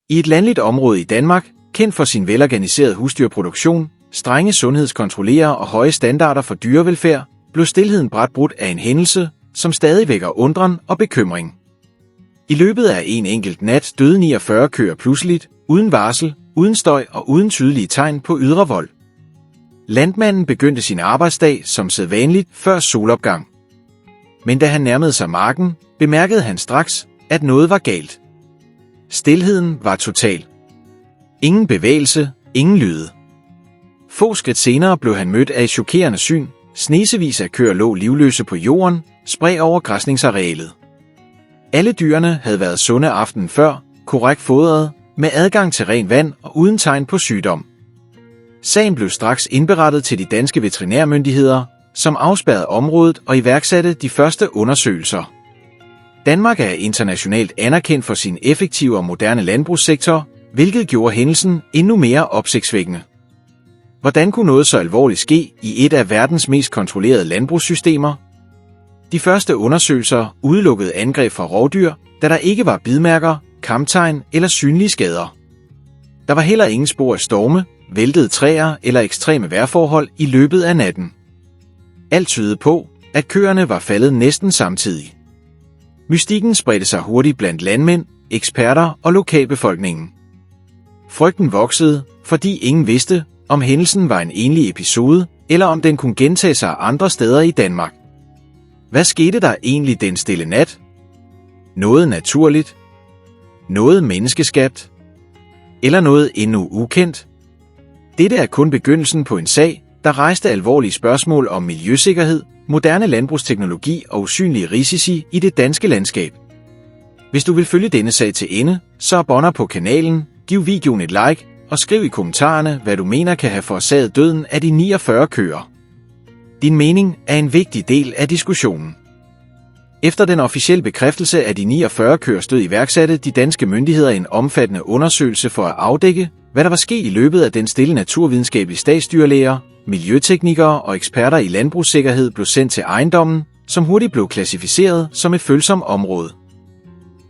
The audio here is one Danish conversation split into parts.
I et landligt område i Danmark, kendt for sin velorganiserede husdyrproduktion, strenge sundhedskontrollerer og høje standarder for dyrevelfærd, blev stilheden brat brudt af en hændelse, som stadig vækker undren og bekymring. I løbet af en enkelt nat døde 49 køer pludseligt, uden varsel, uden støj og uden tydelige tegn på ydre vold. Landmanden begyndte sin arbejdsdag som sædvanligt før solopgang. Men da han nærmede sig marken, bemærkede han straks, at noget var galt. Stilheden var total. Ingen bevægelse, ingen lyde. Få skridt senere blev han mødt af et chokerende syn. Snesevis af køer lå livløse på jorden, spredt over græsningsarealet. Alle dyrene havde været sunde aftenen før, korrekt fodret, med adgang til ren vand og uden tegn på sygdom. Sagen blev straks indberettet til de danske veterinærmyndigheder, som afspærrede området og iværksatte de første undersøgelser. Danmark er internationalt anerkendt for sin effektive og moderne landbrugssektor, hvilket gjorde hændelsen endnu mere opsigtsvækkende. Hvordan kunne noget så alvorligt ske i et af verdens mest kontrollerede landbrugssystemer? De første undersøgelser udelukkede angreb fra rovdyr, da der ikke var bidmærker, kamptegn eller synlige skader. Der var heller ingen spor af storme, væltede træer eller ekstreme vejrforhold i løbet af natten. Alt tydede på, at køerne var faldet næsten samtidig. Mystikken spredte sig hurtigt blandt landmænd, eksperter og lokalbefolkningen. Frygten voksede, fordi ingen vidste, om hændelsen var en enlig episode, eller om den kunne gentage sig andre steder i Danmark. Hvad skete der egentlig den stille nat? Noget naturligt? Noget menneskeskabt? Eller noget endnu ukendt? Dette er kun begyndelsen på en sag, der rejste alvorlige spørgsmål om miljøsikkerhed, moderne landbrugsteknologi og usynlige risici i det danske landskab. Hvis du vil følge denne sag til ende, så abonner på kanalen, giv videoen et like og skriv i kommentarerne, hvad du mener kan have forårsaget døden af de 49 køer. Din mening er en vigtig del af diskussionen. Efter den officielle bekræftelse af de 49 køers død iværksatte de danske myndigheder en omfattende undersøgelse for at afdække, hvad der var sket i løbet af den stille naturvidenskabelige statsdyrlæger, miljøteknikere og eksperter i landbrugssikkerhed blev sendt til ejendommen, som hurtigt blev klassificeret som et følsomt område.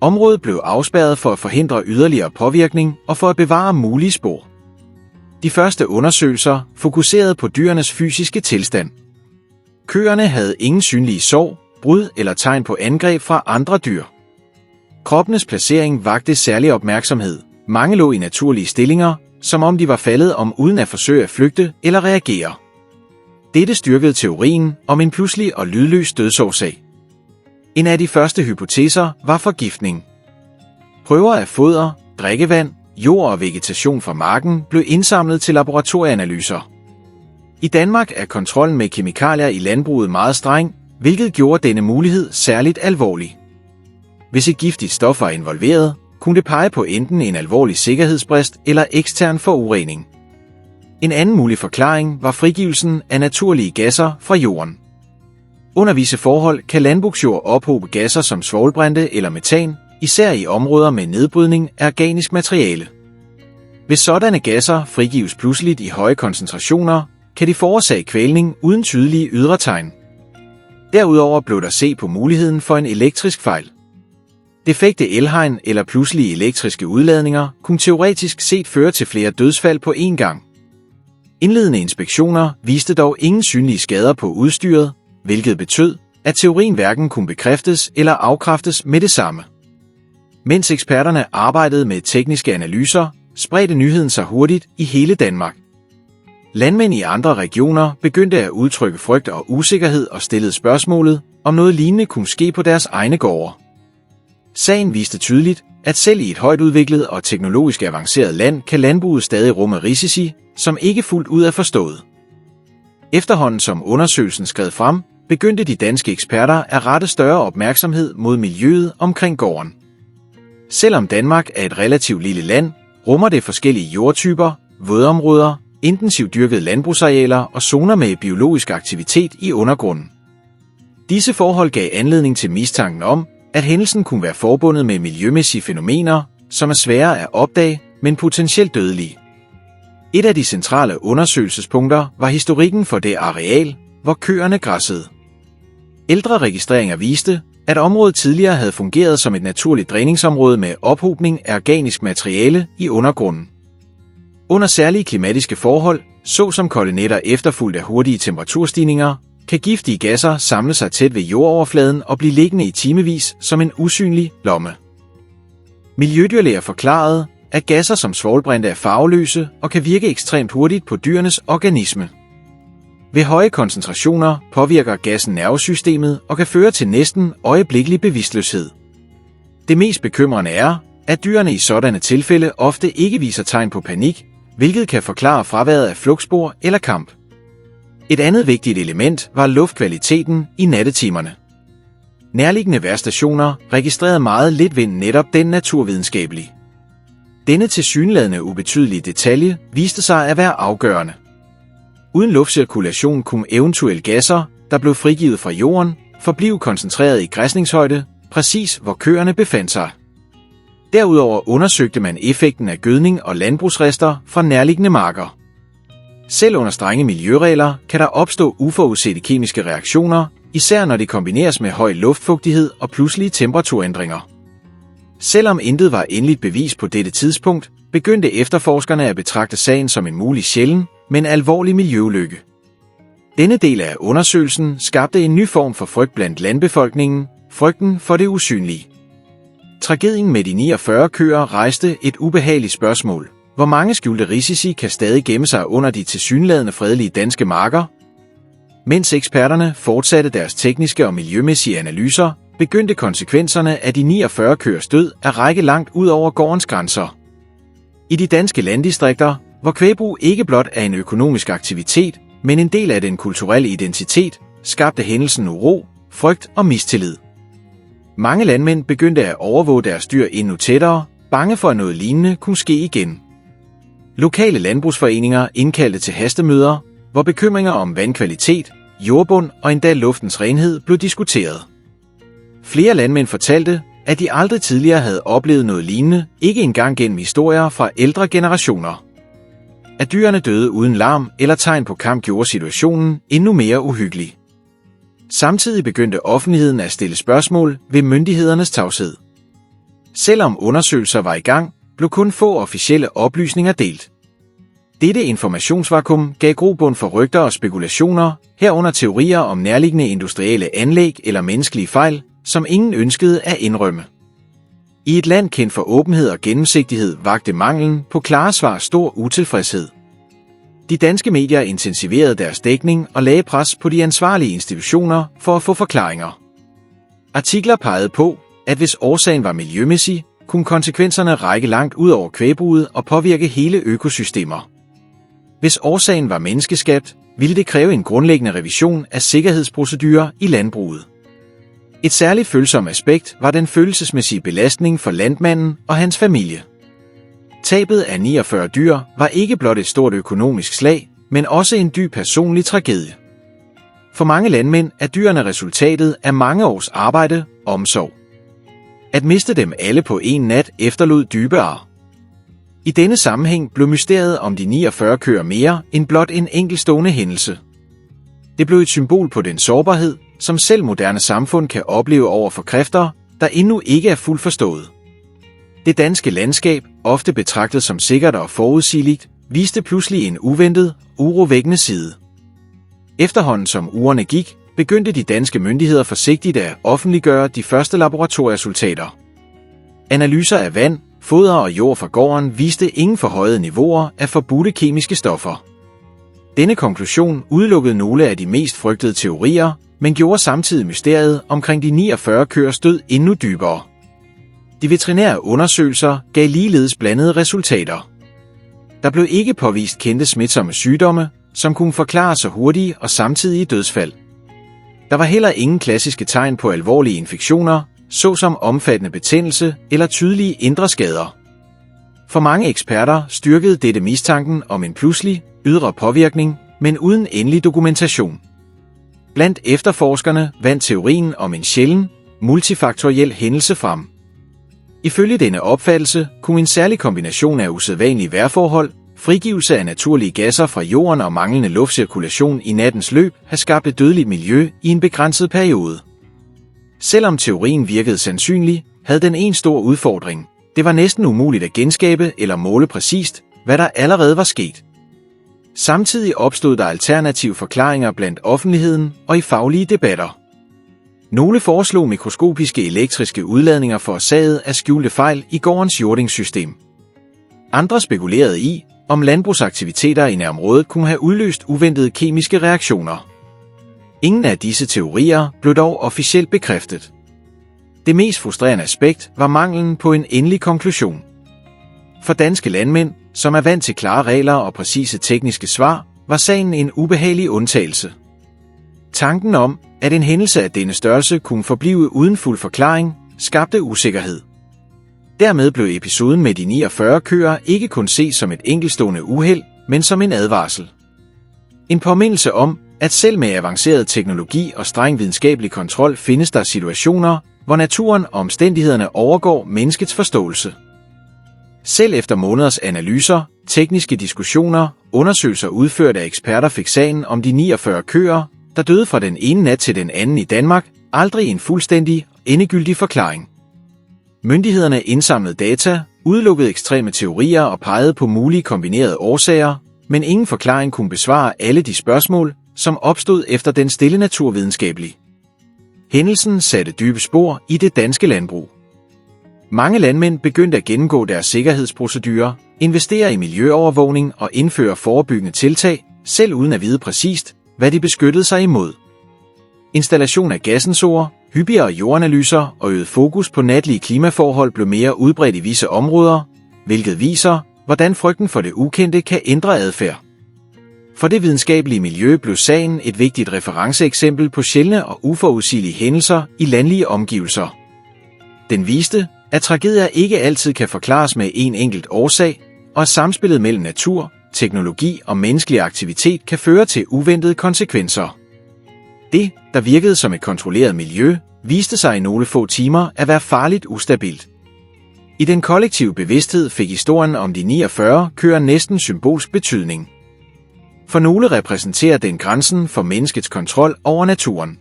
Området blev afspærret for at forhindre yderligere påvirkning og for at bevare mulige spor. De første undersøgelser fokuserede på dyrenes fysiske tilstand. Køerne havde ingen synlige sår, brud eller tegn på angreb fra andre dyr. Kroppenes placering vakte særlig opmærksomhed. Mange lå i naturlige stillinger, som om de var faldet om uden at forsøge at flygte eller reagere. Dette styrkede teorien om en pludselig og lydløs dødsårsag. En af de første hypoteser var forgiftning. Prøver af foder, drikkevand, jord og vegetation fra marken blev indsamlet til laboratorieanalyser. I Danmark er kontrollen med kemikalier i landbruget meget streng, hvilket gjorde denne mulighed særligt alvorlig. Hvis et giftigt stof var involveret, kunne det pege på enten en alvorlig sikkerhedsbrist eller ekstern forurening. En anden mulig forklaring var frigivelsen af naturlige gasser fra jorden. Under visse forhold kan landbrugsjord ophobe gasser som svovlbrinte eller metan, især i områder med nedbrydning af organisk materiale. Hvis sådanne gasser frigives pludseligt i høje koncentrationer, kan de forårsage kvælning uden tydelige ydre tegn. Derudover blev der set på muligheden for en elektrisk fejl. Defekte elhegn eller pludselige elektriske udladninger kunne teoretisk set føre til flere dødsfald på én gang. Indledende inspektioner viste dog ingen synlige skader på udstyret, hvilket betød, at teorien hverken kunne bekræftes eller afkræftes med det samme. Mens eksperterne arbejdede med tekniske analyser, spredte nyheden sig hurtigt i hele Danmark. Landmænd i andre regioner begyndte at udtrykke frygt og usikkerhed og stillede spørgsmålet, om noget lignende kunne ske på deres egne gårde. Sagen viste tydeligt, at selv i et højt udviklet og teknologisk avanceret land kan landbruget stadig rumme risici, som ikke fuldt ud er forstået. Efterhånden som undersøgelsen skred frem, begyndte de danske eksperter at rette større opmærksomhed mod miljøet omkring gården. Selvom Danmark er et relativt lille land, rummer det forskellige jordtyper, vådområder, intensivt dyrkede landbrugsarealer og zoner med biologisk aktivitet i undergrunden. Disse forhold gav anledning til mistanken om, at hændelsen kunne være forbundet med miljømæssige fænomener, som er svære at opdage, men potentielt dødelige. Et af de centrale undersøgelsespunkter var historikken for det areal, hvor køerne græssede. Ældre registreringer viste, at området tidligere havde fungeret som et naturligt dræningsområde med ophobning af organisk materiale i undergrunden. Under særlige klimatiske forhold, såsom kolde nætter efterfulgt af hurtige temperaturstigninger, kan giftige gasser samle sig tæt ved jordoverfladen og blive liggende i timevis som en usynlig lomme. Miljødyrlæger forklarede, at gasser som svovlbrinte er farveløse og kan virke ekstremt hurtigt på dyrenes organisme. Ved høje koncentrationer påvirker gassen nervesystemet og kan føre til næsten øjeblikkelig bevidstløshed. Det mest bekymrende er, at dyrene i sådanne tilfælde ofte ikke viser tegn på panik, hvilket kan forklare fraværet af flugtspor eller kamp. Et andet vigtigt element var luftkvaliteten i nattetimerne. Nærliggende vejrstationer registrerede meget lidt vind netop den naturvidenskabelige. Denne tilsyneladende ubetydelige detalje viste sig at være afgørende. Uden luftcirkulation kunne eventuelle gasser, der blev frigivet fra jorden, forblive koncentreret i græsningshøjde, præcis hvor køerne befandt sig. Derudover undersøgte man effekten af gødning og landbrugsrester fra nærliggende marker. Selv under strenge miljøregler kan der opstå uforudsete kemiske reaktioner, især når det kombineres med høj luftfugtighed og pludselige temperaturændringer. Selvom intet var endeligt bevis på dette tidspunkt, begyndte efterforskerne at betragte sagen som en mulig sjælden, men alvorlig miljøulykke. Denne del af undersøgelsen skabte en ny form for frygt blandt landbefolkningen, frygten for det usynlige. Tragedien med de 49 køer rejste et ubehageligt spørgsmål. Hvor mange skjulte risici kan stadig gemme sig under de tilsyneladende fredelige danske marker? Mens eksperterne fortsatte deres tekniske og miljømæssige analyser, begyndte konsekvenserne af de 49 køers død at række langt ud over gårdens grænser. I de danske landdistrikter, hvor kvægbrug ikke blot er en økonomisk aktivitet, men en del af den kulturelle identitet, skabte hændelsen uro, frygt og mistillid. Mange landmænd begyndte at overvåge deres dyr endnu tættere, bange for at noget lignende kunne ske igen. Lokale landbrugsforeninger indkaldte til hastemøder, hvor bekymringer om vandkvalitet, jordbund og endda luftens renhed blev diskuteret. Flere landmænd fortalte, at de aldrig tidligere havde oplevet noget lignende, ikke engang gennem historier fra ældre generationer. At dyrene døde uden larm eller tegn på kamp gjorde situationen endnu mere uhyggelig. Samtidig begyndte offentligheden at stille spørgsmål ved myndighedernes tavshed. Selvom undersøgelser var i gang, blev kun få officielle oplysninger delt. Dette informationsvakuum gav grobund for rygter og spekulationer, herunder teorier om nærliggende industrielle anlæg eller menneskelige fejl, som ingen ønskede at indrømme. I et land kendt for åbenhed og gennemsigtighed vakte manglen på klare svar stor utilfredshed. De danske medier intensiverede deres dækning og lagde pres på de ansvarlige institutioner for at få forklaringer. Artikler pegede på, at hvis årsagen var miljømæssig, kunne konsekvenserne række langt ud over kvægbruget og påvirke hele økosystemer. Hvis årsagen var menneskeskabt, ville det kræve en grundlæggende revision af sikkerhedsprocedurer i landbruget. Et særligt følsomt aspekt var den følelsesmæssige belastning for landmanden og hans familie. Tabet af 49 dyr var ikke blot et stort økonomisk slag, men også en dyb personlig tragedie. For mange landmænd er dyrene resultatet af mange års arbejde og omsorg. At miste dem alle på en nat efterlod dybe ar. I denne sammenhæng blev mysteriet om de 49 køer mere end blot en enkeltstående hændelse. Det blev et symbol på den sårbarhed, som selv moderne samfund kan opleve over for kræfter, der endnu ikke er fuldt forstået. Det danske landskab, ofte betragtet som sikkert og forudsigeligt, viste pludselig en uventet, urovækkende side. Efterhånden som ugerne gik, begyndte de danske myndigheder forsigtigt at offentliggøre de første laboratorieresultater. Analyser af vand, foder og jord fra gården viste ingen forhøjede niveauer af forbudte kemiske stoffer. Denne konklusion udelukkede nogle af de mest frygtede teorier, men gjorde samtidig mysteriet omkring de 49 køers død endnu dybere. De veterinære undersøgelser gav ligeledes blandede resultater. Der blev ikke påvist kendte smitsomme sygdomme, som kunne forklare så hurtige og samtidige dødsfald. Der var heller ingen klassiske tegn på alvorlige infektioner, såsom omfattende betændelse eller tydelige indre skader. For mange eksperter styrkede dette mistanken om en pludselig, ydre påvirkning, men uden endelig dokumentation. Blandt efterforskerne vandt teorien om en sjælden, multifaktoriel hændelse frem. Ifølge denne opfattelse kunne en særlig kombination af usædvanlige vejrforhold, frigivelse af naturlige gasser fra jorden og manglende luftcirkulation i nattens løb have skabt et dødeligt miljø i en begrænset periode. Selvom teorien virkede sandsynlig, havde den en stor udfordring. Det var næsten umuligt at genskabe eller måle præcist, hvad der allerede var sket. Samtidig opstod der alternative forklaringer blandt offentligheden og i faglige debatter. Nogle foreslog mikroskopiske elektriske udladninger forårsaget af skjulte fejl i gårdens jordingssystem. Andre spekulerede i, om landbrugsaktiviteter i nærområdet kunne have udløst uventede kemiske reaktioner. Ingen af disse teorier blev dog officielt bekræftet. Det mest frustrerende aspekt var manglen på en endelig konklusion. For danske landmænd, som er vant til klare regler og præcise tekniske svar, var sagen en ubehagelig undtagelse. Tanken om, at en hændelse af denne størrelse kunne forblive uden fuld forklaring, skabte usikkerhed. Dermed blev episoden med de 49 køer ikke kun set som et enkeltstående uheld, men som en advarsel. En påmindelse om, at selv med avanceret teknologi og streng videnskabelig kontrol findes der situationer, hvor naturen og omstændighederne overgår menneskets forståelse. Selv efter måneders analyser, tekniske diskussioner, undersøgelser udført af eksperter fik sagen om de 49 køer, der døde fra den ene nat til den anden i Danmark, aldrig en fuldstændig, endegyldig forklaring. Myndighederne indsamlede data, udelukkede ekstreme teorier og pegede på mulige kombinerede årsager, men ingen forklaring kunne besvare alle de spørgsmål, som opstod efter den stille naturvidenskabelige. Hændelsen satte dybe spor i det danske landbrug. Mange landmænd begyndte at gennemgå deres sikkerhedsprocedurer, investere i miljøovervågning og indføre forebyggende tiltag, selv uden at vide præcist, hvad de beskyttede sig imod. Installation af gassensorer, hyppigere jordanalyser og øget fokus på natlige klimaforhold blev mere udbredt i visse områder, hvilket viser, hvordan frygten for det ukendte kan ændre adfærd. For det videnskabelige miljø blev sagen et vigtigt referenceeksempel på sjældne og uforudsigelige hændelser i landlige omgivelser. Den viste, at tragedier ikke altid kan forklares med en enkelt årsag, og at samspillet mellem natur, teknologi og menneskelig aktivitet kan føre til uventede konsekvenser. Det, der virkede som et kontrolleret miljø, viste sig i nogle få timer at være farligt ustabilt. I den kollektive bevidsthed fik historien om de 49 køer næsten symbolsk betydning. For nogle repræsenterer den grænsen for menneskets kontrol over naturen.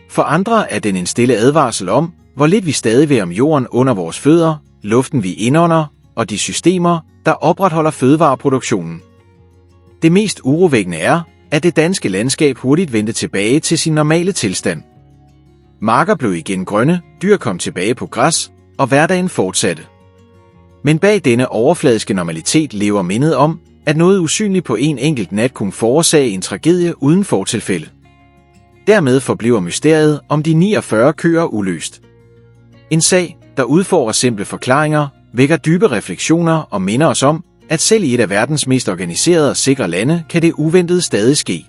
For andre er den en stille advarsel om, hvor lidt vi stadig ved om jorden under vores fødder, luften vi indånder og de systemer, der opretholder fødevareproduktionen. Det mest urovækkende er, at det danske landskab hurtigt vendte tilbage til sin normale tilstand. Marker blev igen grønne, dyr kom tilbage på græs, og hverdagen fortsatte. Men bag denne overfladiske normalitet lever mindet om, at noget usynligt på en enkelt nat kunne forårsage en tragedie uden fortilfælde. Dermed forbliver mysteriet om de 49 køer uløst. En sag, der udfordrer simple forklaringer, vækker dybe refleksioner og minder os om, at selv i et af verdens mest organiserede og sikre lande kan det uventede stadig ske.